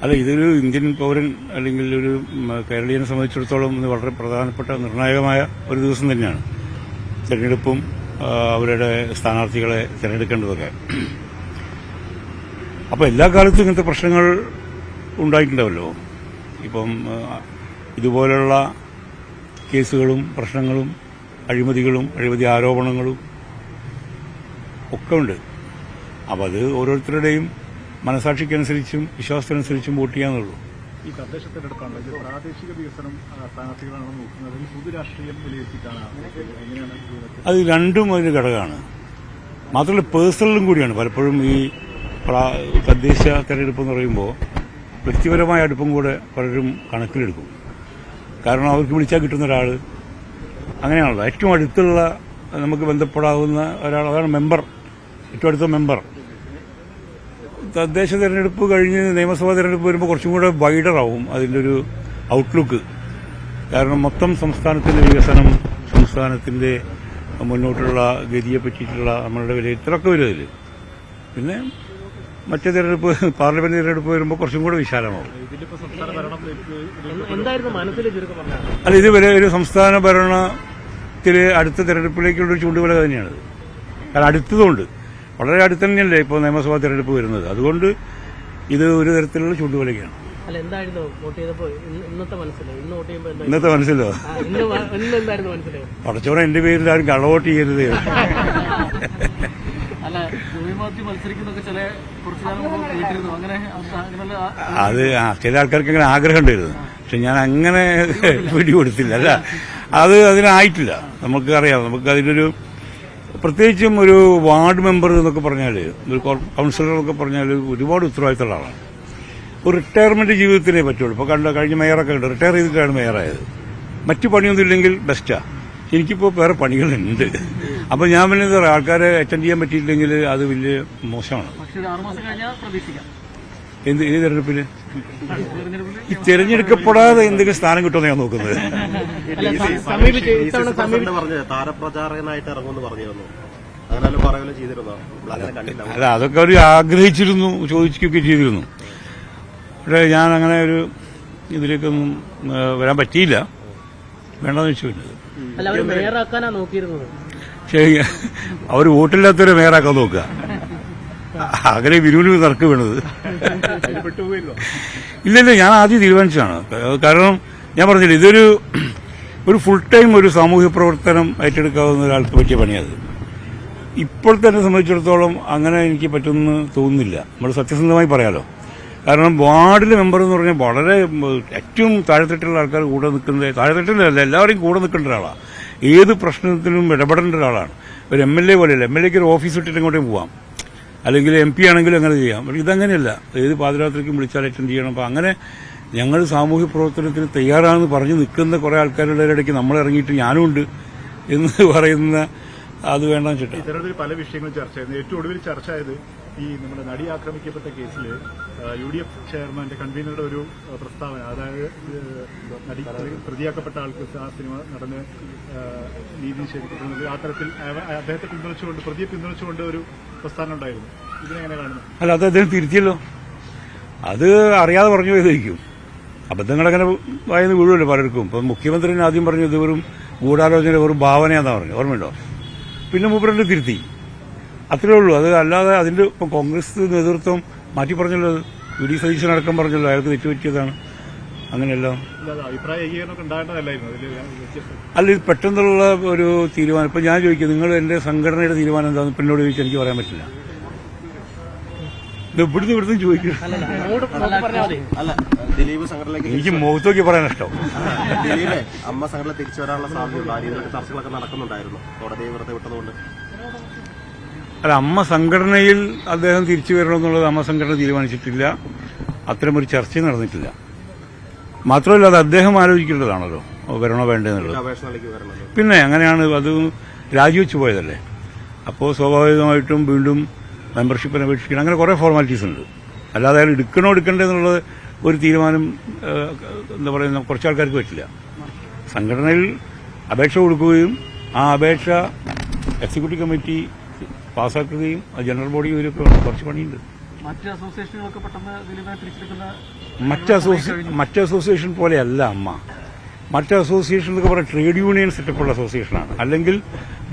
അല്ല, ഇതൊരു ഇന്ത്യൻ പൗരൻ അല്ലെങ്കിൽ ഒരു കേരളീയനെ സംബന്ധിച്ചിടത്തോളം ഇത് വളരെ പ്രധാനപ്പെട്ട നിർണായകമായ ഒരു ദിവസം തന്നെയാണ്. തെരഞ്ഞെടുപ്പും അവരുടെ സ്ഥാനാർത്ഥികളെ തിരഞ്ഞെടുക്കേണ്ടതൊക്കെ. അപ്പോൾ എല്ലാ കാലത്തും ഇങ്ങനത്തെ പ്രശ്നങ്ങൾ ഉണ്ടായിട്ടുണ്ടാവല്ലോ. ഇപ്പം ഇതുപോലുള്ള കേസുകളും പ്രശ്നങ്ങളും അഴിമതികളും അഴിമതി ആരോപണങ്ങളും ഒക്കെ ഉണ്ട്. അപ്പം അത് ഓരോരുത്തരുടെയും മനസാക്ഷിക്കനുസരിച്ചും വിശ്വാസത്തിനനുസരിച്ചും വോട്ട് ചെയ്യാന്നുള്ളൂ. ഈ തദ്ദേശ തെരഞ്ഞെടുപ്പാണ് ഇത് പ്രാദേശിക വികസനം സ്ഥാനാർത്ഥികളാണ് നോക്കുന്നത്, പൊതുരാഷ്ട്രീയം വിലയിരുത്തിയിട്ടാണ് എങ്ങനെയാണ്? അത് രണ്ടും ഒരു ഘടകമാണ്. മാത്രമല്ല പേഴ്സണലും കൂടിയാണ്. പലപ്പോഴും ഈ തദ്ദേശ തെരഞ്ഞെടുപ്പ് എന്ന് പറയുമ്പോൾ വ്യക്തിപരമായ അടുപ്പം കൂടെ പലരും കണക്കിലെടുക്കും. കാരണം അവർക്ക് വിളിച്ചാൽ കിട്ടുന്ന ഒരാൾ അങ്ങനെയാണല്ലോ. ഏറ്റവും അടുത്തുള്ള നമുക്ക് ബന്ധപ്പെടാവുന്ന ഒരാൾ, അതാണ് മെമ്പർ, ഏറ്റവും അടുത്ത മെമ്പർ. തദ്ദേശ തെരഞ്ഞെടുപ്പ് കഴിഞ്ഞ് നിയമസഭാ തെരഞ്ഞെടുപ്പ് വരുമ്പോൾ കുറച്ചും കൂടെ വൈഡറാവും അതിൻ്റെ ഒരു ഔട്ട്ലുക്ക്. കാരണം മൊത്തം സംസ്ഥാനത്തിന്റെ വികസനം, സംസ്ഥാനത്തിന്റെ മുന്നോട്ടുള്ള ഗതിയെ പറ്റിയിട്ടുള്ള നമ്മളുടെ വിലയിരുത്തലൊക്കെ വരും അതിൽ. പിന്നെ മറ്റേ തെരഞ്ഞെടുപ്പ്, പാർലമെന്റ് തെരഞ്ഞെടുപ്പ് വരുമ്പോൾ കുറച്ചും കൂടെ വിശാലമാവും. അല്ല, ഇത് വരെ ഒരു സംസ്ഥാന ഭരണത്തില് അടുത്ത തെരഞ്ഞെടുപ്പിലേക്കുള്ളൊരു ചൂണ്ടുവല തന്നെയാണ്. കാരണം അടുത്തതുകൊണ്ട് വളരെ അടുത്ത് തന്നെയല്ലേ ഇപ്പോൾ നിയമസഭാ തെരഞ്ഞെടുപ്പ് വരുന്നത്. അതുകൊണ്ട് ഇത് ഒരു തരത്തിലുള്ള ചൂണ്ടുവലയാണ്. ഇന്നത്തെ മനസ്സിലോ പടച്ചോടെ എന്റെ പേരിൽ ആരും കള്ളവോട്ട് ചെയ്യരുത്. അത് ചില ആൾക്കാർക്ക് അങ്ങനെ ആഗ്രഹം ഉണ്ടായിരുന്നു. പക്ഷെ ഞാൻ അങ്ങനെ പിടികൊടുത്തില്ല. അല്ല, അതിനായിട്ടില്ല. നമുക്ക് അറിയാം, നമുക്ക് അതിലൊരു പ്രത്യേകിച്ചും ഒരു വാർഡ് മെമ്പർ എന്നൊക്കെ പറഞ്ഞാൽ, ഒരു കൌൺസിലർ എന്നൊക്കെ പറഞ്ഞാൽ ഒരുപാട് ഉത്തരവാദിത്തമുള്ള ആളാണ്. ഒരു റിട്ടയർമെന്റ് ജീവിതത്തിനേ പറ്റുള്ളൂ. ഇപ്പോൾ കഴിഞ്ഞ മേയറൊക്കെ ഉണ്ട്, റിട്ടയർ ചെയ്തിട്ടാണ് മേയറായത്. മറ്റു പണിയൊന്നും ഇല്ലെങ്കിൽ ബെസ്റ്റാ. എനിക്കിപ്പോൾ വേറെ പണികളുണ്ട്. അപ്പോൾ ഞാൻ പിന്നെ എന്താ പറയുക, ആൾക്കാരെ അറ്റൻഡ് ചെയ്യാൻ പറ്റിയില്ലെങ്കിൽ അത് വലിയ മോശമാണ്. ഏത് തെരഞ്ഞെടുപ്പില് ഈ തെരഞ്ഞെടുക്കപ്പെടാതെ എന്തെങ്കിലും സ്ഥാനം കിട്ടുമെന്ന് ഞാൻ നോക്കുന്നത്. താരപ്രചാരകനായിട്ട് ഇറങ്ങുമെന്ന് പറഞ്ഞിരുന്നു. അല്ല, അതൊക്കെ അവർ ആഗ്രഹിച്ചിരുന്നു, ചോദിക്കുകയൊക്കെ ചെയ്തിരുന്നു. പക്ഷേ ഞാൻ അങ്ങനെ ഒരു ഇതിലേക്കൊന്നും വരാൻ പറ്റിയില്ല. വേണ്ടെന്ന് വെച്ചു. ശരി, അവർ വോട്ടില്ലാത്തവരെ മേയറാക്കാൻ നോക്കുക. അങ്ങനെ വിരുവിന് നറുക്ക് വീണത്. ഇല്ല, ഞാൻ ആദ്യം തീരുമാനിച്ചതാണ്. കാരണം ഞാൻ പറഞ്ഞില്ല, ഇതൊരു ഫുൾ ടൈം ഒരു സാമൂഹ്യ പ്രവർത്തനം ഏറ്റെടുക്കാവുന്ന ഒരാൾക്ക് പറ്റിയ പണിയത്. ഇപ്പോൾ തന്നെ സംബന്ധിച്ചിടത്തോളം അങ്ങനെ എനിക്ക് പറ്റുമെന്ന് തോന്നുന്നില്ല. നമ്മൾ സത്യസന്ധമായി പറയാലോ. കാരണം വാർഡിലെ മെമ്പർ എന്ന് പറഞ്ഞാൽ വളരെ ഏറ്റവും താഴെത്തട്ടിലുള്ള ആൾക്കാർ കൂടെ നിൽക്കുന്നത്, താഴെത്തട്ടിലല്ല എല്ലാവരെയും കൂടെ നിൽക്കേണ്ട ഒരാളാണ്. ഏത് പ്രശ്നത്തിനും ഇടപെടേണ്ട ഒരാളാണ്. ഒരു MLA പോലെയല്ല. MLAക്ക് ഒരു ഓഫീസ് ഇട്ടിട്ട് ഇങ്ങോട്ടേയും പോവാം, അല്ലെങ്കിൽ MP ആണെങ്കിലും അങ്ങനെ ചെയ്യാം. പക്ഷെ ഇതങ്ങനെയല്ല. ഏത് പാതിരാത്രിക്കും വിളിച്ചാൽ അറ്റൻഡ് ചെയ്യണം. അപ്പം അങ്ങനെ ഞങ്ങൾ സാമൂഹ്യ പ്രവർത്തനത്തിന് തയ്യാറാണെന്ന് പറഞ്ഞ് നിൽക്കുന്ന കുറെ ആൾക്കാരുടെ ഇടയ്ക്ക് നമ്മൾ ഇറങ്ങിയിട്ട് ഞാനും ഉണ്ട് എന്ന് പറയുന്ന അത് വേണ്ടെന്ന് വെച്ചിട്ട് ഇത്തരത്തിൽ പല വിഷയങ്ങളും ചർച്ച ചെയ്യുന്നത്. ഏറ്റവും ഒടുവിൽ ചർച്ച ആയത് ഈ നമ്മുടെ നടി ആക്രമിക്കപ്പെട്ട കേസിൽ UDF ചെയർമാന്റെ കൺവീനറുടെ ഒരു പ്രസ്താവന, അതായത് നടി പ്രതിയാക്കപ്പെട്ട ആൾക്ക് ആ സിനിമ നടന്ന് നീതി നിഷേധിക്കപ്പെടുന്നത്, ആ തരത്തിൽ അദ്ദേഹത്തെ പിന്തുണച്ചുകൊണ്ട്, പ്രതിയെ പിന്തുണച്ചുകൊണ്ട് ഒരു പ്രസ്താവന ഉണ്ടായിരുന്നു. ഇതിനെങ്ങനെ കാണുന്നു? അല്ല, അത് അദ്ദേഹം തിരുത്തിയല്ലോ. അത് അറിയാതെ പറഞ്ഞു പോയതായിരിക്കും. അബദ്ധങ്ങളങ്ങനെ വായന്ന് വീഴുമല്ലോ പലർക്കും. ഇപ്പം മുഖ്യമന്ത്രി ആദ്യം പറഞ്ഞു ഇത് വെറും ഗൂഢാലോചന, വെറും ഭാവനയാണെന്നാ പറഞ്ഞു, ഓർമ്മയുണ്ടോ? പിന്നെ മൂപ്പരണ്ട് തിരുത്തി, അത്രേ ഉള്ളൂ. അത് അല്ലാതെ അതിന്റെ ഇപ്പം കോൺഗ്രസ് നേതൃത്വം മാറ്റി പറഞ്ഞല്ലോ. VD സതീശൻ അടക്കം പറഞ്ഞല്ലോ അയാൾക്ക് തെറ്റുപറ്റിയതാണ്, അങ്ങനെയല്ല. അല്ല, ഇത് പെട്ടെന്നുള്ള ഒരു തീരുമാനം. ഇപ്പം ഞാൻ ചോദിക്കും, നിങ്ങൾ എന്റെ സംഘടനയുടെ തീരുമാനം എന്താണെന്ന് ഇപ്പം എന്നോട് ചോദിച്ചാൽ എനിക്ക് പറയാൻ പറ്റില്ല. ഇവിടുന്ന് ചോദിക്കണം. എനിക്ക് മുഖത്തോക്കി പറയാൻ ഇഷ്ടം. അമ്മ സംഘടന തിരിച്ചു വരാനുള്ള സാധ്യത ചർച്ചകളൊക്കെ നടക്കുന്നുണ്ടായിരുന്നു കോടതിയെ വെറുതെ വിട്ടതുകൊണ്ട്. അല്ല, അമ്മ സംഘടനയിൽ അദ്ദേഹം തിരിച്ചു വരണമെന്നുള്ളത് അമ്മ സംഘടന തീരുമാനിച്ചിട്ടില്ല. അത്തരമൊരു ചർച്ചയും നടന്നിട്ടില്ല. മാത്രമല്ല, അത് അദ്ദേഹം ആലോചിക്കേണ്ടതാണല്ലോ, വരണോ വേണ്ടെന്നുള്ളത്. പിന്നെ അങ്ങനെയാണ്, അത് രാജിവെച്ച് പോയതല്ലേ. അപ്പോൾ സ്വാഭാവികമായിട്ടും വീണ്ടും മെമ്പർഷിപ്പിനെ അപേക്ഷിക്കണം. അങ്ങനെ കുറേ ഫോർമാലിറ്റീസ് ഉണ്ട്. അല്ലാതെ അയാൾ എടുക്കണോ എടുക്കണ്ടേ എന്നുള്ളത് ഒരു തീരുമാനം എന്താ പറയുക കുറച്ച് ആൾക്കാർക്ക് പറ്റില്ല. സംഘടനയിൽ അപേക്ഷ കൊടുക്കുകയും ആ അപേക്ഷ എക്സിക്യൂട്ടീവ് കമ്മിറ്റി പാസ്സാക്കുകയും ജനറൽ ബോഡി ഇവരൊക്കെ കുറച്ച് പണിയുണ്ട്. മറ്റ് അസോസിയേഷനുകളൊക്കെ പെട്ടെന്ന് ദിലീപിനെ തിരിച്ചെടുക്കുന്ന മറ്റ് അസോസിയേഷൻ പോലെയല്ല അമ്മ. മറ്റ് അസോസിയേഷൻ എന്നൊക്കെ പറയുന്നത് ട്രേഡ് യൂണിയൻ സെറ്റപ്പുള്ള അസോസിയേഷനാണ്, അല്ലെങ്കിൽ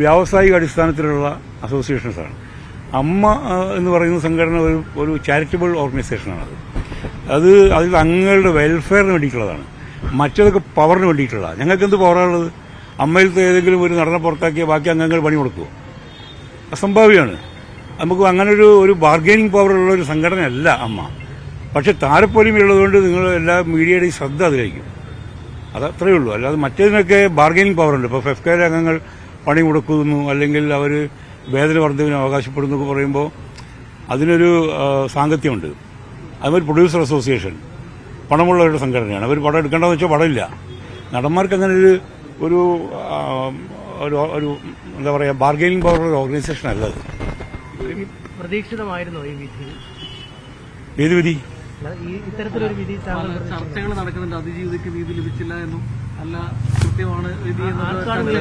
വ്യാവസായിക അടിസ്ഥാനത്തിലുള്ള അസോസിയേഷൻസാണ്. അമ്മ എന്ന് പറയുന്ന സംഘടന ഒരു ചാരിറ്റബിൾ ഓർഗനൈസേഷനാണത്. അതിൽ അംഗങ്ങളുടെ വെൽഫെയറിന് വേണ്ടിയിട്ടുള്ളതാണ്. മറ്റേതൊക്കെ പവറിന് വേണ്ടിയിട്ടുള്ളതാണ്. ഞങ്ങൾക്ക് എന്ത് പവറാണുള്ളത്? അമ്മയിലത്തെ ഏതെങ്കിലും ഒരു നടനെ പുറത്താക്കിയ ബാക്കി അംഗങ്ങൾ പണി കൊടുക്കുമോ? അസംഭാവ്യമാണ്. നമുക്ക് അങ്ങനെ ഒരു ബാർഗൈനിങ് പവറുള്ള ഒരു സംഘടനയല്ല അമ്മ. പക്ഷെ താരപ്പൊലിമയുള്ളതുകൊണ്ട് നിങ്ങൾ എല്ലാ മീഡിയയുടെയും ശ്രദ്ധ അതിലായിരിക്കും. അതത്രയേ ഉള്ളൂ. അല്ലാതെ മറ്റേതിനൊക്കെ ബാർഗൈനിങ് പവറുണ്ട്. ഇപ്പോൾ ഫെഫ്കയിലെ അംഗങ്ങൾ പണി മുടക്കുന്നു, അല്ലെങ്കിൽ അവർ വേതന വർദ്ധവിന് അവകാശപ്പെടുന്നു എന്നൊക്കെ പറയുമ്പോൾ അതിനൊരു സാങ്കത്യമുണ്ട്. അതുമാതിരി പ്രൊഡ്യൂസർ അസോസിയേഷൻ പണമുള്ളവരുടെ സംഘടനയാണ്. അവർ പടം എടുക്കേണ്ടതെന്ന് വെച്ചാൽ പടമില്ല. നടന്മാർക്ക് അങ്ങനെ ഒരു എന്താ പറയുക, ബാർഗൈനിങ് പവറുള്ള ഓർഗനൈസേഷൻ അല്ല അത്. പ്രതീക്ഷിതമായിരുന്നോ ഈ വിധി? ഏത് വിധി? ഇത്തരത്തിലൊരു വിധി ചർച്ചകൾ നടക്കുന്നുണ്ട്. അതിജീവിതയ്ക്ക് നീതി ലഭിച്ചില്ല എന്നും അല്ല കൃത്യമാണ് വിധി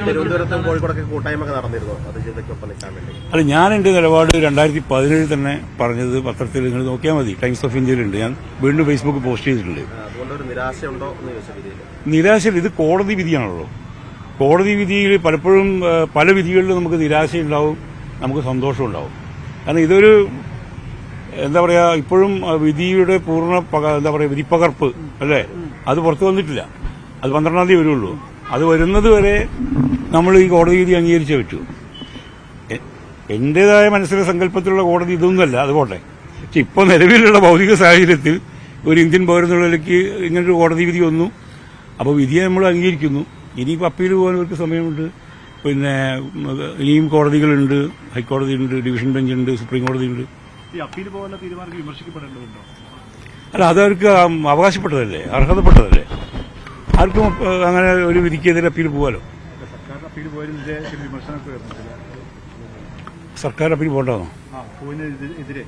തിരുവനന്തപുരത്തും കോഴിക്കോടൊക്കെ കൂട്ടായ്മ നടന്നിരുന്നു അതിജീവിതയ്ക്കൊപ്പം നിൽക്കാൻ വേണ്ടി. അല്ല, ഞാൻ എന്റെ നിലപാട് 2017 തന്നെ പറഞ്ഞത് പത്രത്തിൽ നിങ്ങൾ നോക്കിയാൽ മതി. ടൈംസ് ഓഫ് ഇന്ത്യയിലുണ്ട്. ഞാൻ വീണ്ടും ഫേസ്ബുക്കിൽ പോസ്റ്റ് ചെയ്തിട്ടുണ്ട്. അതുകൊണ്ടൊരു നിരാശയുണ്ടോ എന്ന് ചോദിച്ചാൽ നിരാശയിൽ ഇത് കോടതി വിധിയാണല്ലോ. കോടതി വിധിയിൽ പലപ്പോഴും പല വിധികളിലും നമുക്ക് നിരാശയുണ്ടാവും, നമുക്ക് സന്തോഷമുണ്ടാവും. കാരണം ഇതൊരു എന്താ പറയുക, ഇപ്പോഴും വിധിയുടെ പൂർണ്ണ എന്താ പറയുക വിധിപ്പകർപ്പ് അല്ലേ, അത് പുറത്തു വന്നിട്ടില്ല. അത് 12-ാം തീയതി വരുള്ളൂ. അത് വരുന്നത് വരെ നമ്മൾ ഈ കോടതി വിധി അംഗീകരിച്ചേ പറ്റൂ. എന്റേതായ മനസ്സിലെ സങ്കല്പത്തിലുള്ള കോടതി ഇതൊന്നുമല്ല, അത് പോട്ടെ. പക്ഷെ ഇപ്പോൾ നിലവിലുള്ള ഭൗതിക സാഹചര്യത്തിൽ ഒരു ഇന്ത്യൻ പൗരനുള്ളിലേക്ക് ഇങ്ങനൊരു കോടതി വിധി വന്നു. അപ്പോൾ വിധിയെ നമ്മൾ അംഗീകരിക്കുന്നു. ഇനിയിപ്പോൾ അപ്പീൽ പോകാൻ അവർക്ക് സമയമുണ്ട്. പിന്നെ ഇനിയും കോടതികളുണ്ട്, ഹൈക്കോടതിയുണ്ട്, ഡിവിഷൻ ബെഞ്ചുണ്ട്, സുപ്രീം കോടതിയുണ്ട്. ഈ അപ്പീൽ പോലുള്ള തീരുമാനം വിമർശിക്കപ്പെടേണ്ടതുണ്ടോ? അല്ല, അതവർക്ക് അവകാശപ്പെട്ടതല്ലേ, അർഹതപ്പെട്ടതല്ലേ. ആർക്കും അങ്ങനെ ഒരു വിധിക്കെതിരെ അപ്പീൽ പോകാലോ. സർക്കാർ അപ്പീൽ പോയതിനെതിരെ വിമർശനമൊക്കെ വരുന്നില്ല. സർക്കാർ അപ്പീൽ പോകേണ്ടതാണോ? പോയതിനെതിരെ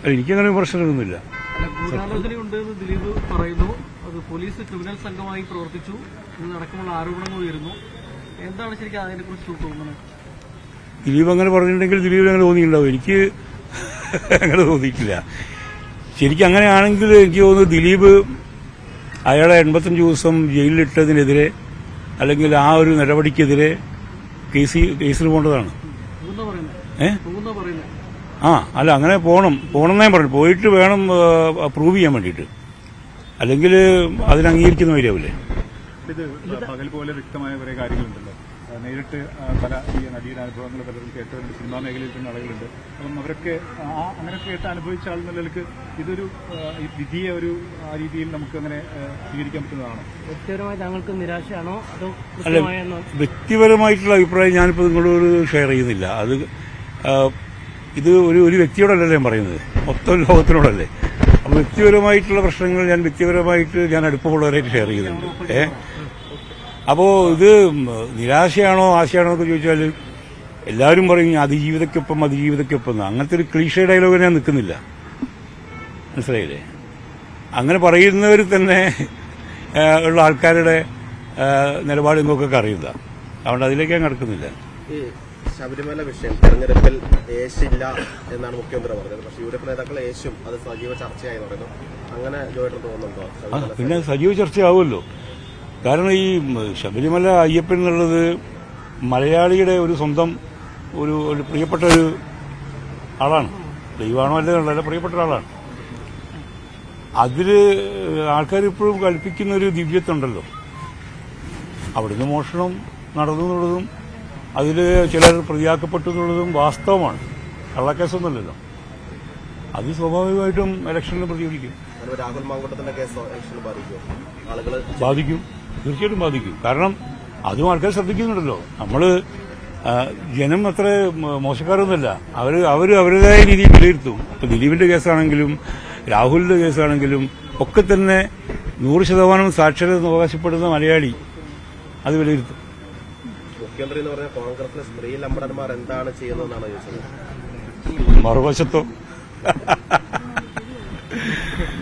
അല്ല, എനിക്കങ്ങനെ വിമർശനമൊന്നുമില്ല. ഗൂഢാലോചനയുണ്ട് എന്ന് ദിലീപ് പറയുന്നു. അത് പോലീസ് ക്രിമിനൽ സംഘമായി പ്രവർത്തിച്ചു എന്നടക്കമുള്ള ആരോപണങ്ങൾ ഉയരുന്നു. എന്താണ് ശരിക്കും അതിനെക്കുറിച്ച് തോന്നുന്നത്? ദിലീപ് അങ്ങനെ പറഞ്ഞിട്ടുണ്ടെങ്കിൽ ദിലീപിന് അങ്ങനെ തോന്നിയിട്ടുണ്ടാവും. എനിക്ക് അങ്ങനെ തോന്നിയിട്ടില്ല. ശരിക്കും അങ്ങനെയാണെങ്കിൽ എനിക്ക് തോന്നുന്നു ദിലീപ് അയാളെ 85 ദിവസം ജയിലിലിട്ടതിനെതിരെ, അല്ലെങ്കിൽ ആ ഒരു നടപടിക്കെതിരെ കേസിന് പോകേണ്ടതാണ്. അല്ല, അങ്ങനെ പോകണമെന്നേ പറഞ്ഞു. പോയിട്ട് വേണം പ്രൂവ് ചെയ്യാൻ വേണ്ടിയിട്ട്, അല്ലെങ്കിൽ അതിന് അംഗീകരിക്കുന്ന വരിയാവില്ലേ. ഇത് പകൽ പോലെ വ്യക്തമായ കുറെ കാര്യങ്ങളുണ്ടല്ലോ. നേരിട്ട് പല ഈ നടിയുടെ അനുഭവങ്ങൾ പലരും കേട്ടവരുണ്ട്, സിനിമാ മേഖലയിൽ തന്നെ ആളുകളുണ്ട്. അപ്പം അവരൊക്കെ അങ്ങനെ കേട്ട് അനുഭവിച്ച ആൾ നിലക്ക് ഇതൊരു വിധിയെ ആ രീതിയിൽ നമുക്ക് അങ്ങനെ സ്വീകരിക്കാൻ പറ്റുന്നതാണോ? വ്യക്തിപരമായി താങ്കൾക്ക് നിരാശയാണോ അതോ? അല്ല, വ്യക്തിപരമായിട്ടുള്ള അഭിപ്രായം ഞാനിപ്പോൾ നിങ്ങളോട് ഷെയർ ചെയ്യുന്നില്ല. ഇത് ഒരു വ്യക്തിയോടല്ലല്ലേ ഞാൻ പറയുന്നത്, മൊത്തം ലോകത്തിനോടല്ലേ. അപ്പോൾ വ്യക്തിപരമായിട്ടുള്ള പ്രശ്നങ്ങൾ ഞാൻ അടുപ്പമുള്ളവരായിട്ട് ഷെയർ ചെയ്യുന്നുണ്ട്. അപ്പോൾ ഇത് നിരാശയാണോ ആശയാണോ എന്നൊക്കെ ചോദിച്ചാൽ എല്ലാവരും പറയും അതിജീവിതയ്ക്കൊപ്പം. അങ്ങനത്തെ ഒരു ക്ലീഷേ ഡയലോഗ് ഞാൻ നിൽക്കുന്നില്ല, മനസ്സിലായില്ലേ. അങ്ങനെ പറയുന്നവർ തന്നെ ഉള്ള ആൾക്കാരുടെ നിലപാട് നിങ്ങൾക്കൊക്കെ അറിയുക. അതുകൊണ്ട് അതിലേക്ക് ഞാൻ കടക്കുന്നില്ല. ശബരിമല വിഷയം തെരഞ്ഞെടുപ്പിൽ യേശില്ല എന്നാണ് മുഖ്യമന്ത്രി പറഞ്ഞത്. പക്ഷേ യുഡിഎഫ് നേതാക്കൾ യേശും അത് സജീവ ചർച്ചയായി പറയുന്നു. അങ്ങനെ ജോയിട്ടർ തോന്നുന്നുണ്ടോ? പിന്നെ സജീവ ചർച്ചയാവുമല്ലോ. കാരണം ഈ ശബരിമല അയ്യപ്പൻ എന്നുള്ളത് മലയാളിയുടെ ഒരു സ്വന്തം ഒരു പ്രിയപ്പെട്ട ഒരു ആളാണ്. ദൈവമാണോ അല്ലെന്നുള്ള പ്രിയപ്പെട്ട ഒരാളാണ്. അതില് ആൾക്കാർ ഇപ്പോഴും കൽപ്പിക്കുന്ന ഒരു ദിവ്യത്വമുണ്ടല്ലോ. അവിടുന്ന് മോഷണം നടന്നു എന്നുള്ളതും അതിൽ ചിലർ പ്രതിയാക്കപ്പെട്ടു എന്നുള്ളതും വാസ്തവമാണ്, കള്ളക്കേസൊന്നുമല്ലല്ലോ. അത് സ്വാഭാവികമായിട്ടും ഇലക്ഷനിൽ പ്രതിഫലിക്കും. രാഹുൽ മാങ്കൂട്ടത്തിന്റെ കേസ് ഇലക്ഷനിൽ ബാധിക്കും, തീർച്ചയായിട്ടും ബാധിക്കും. കാരണം അതും ആൾക്കാർ ശ്രദ്ധിക്കുന്നുണ്ടല്ലോ. ജനം അത്ര മോശക്കാരൊന്നുമല്ല. അവർ അവരുടേതായ രീതിയിൽ വിലയിരുത്തും. ഇപ്പൊ ദിലീപിന്റെ കേസാണെങ്കിലും രാഹുലിന്റെ കേസാണെങ്കിലും ഒക്കെ തന്നെ 100% സാക്ഷരത അവകാശപ്പെടുന്ന മലയാളി അത് വിലയിരുത്തും. മുഖ്യമന്ത്രി എന്ന് പറഞ്ഞാൽ കോൺഗ്രസിലെ സ്ത്രീ ലംബടന്മാർ എന്താണ് ചെയ്യുന്നതെന്നാണ് ചോദിച്ചത്. മറുവശത്തോ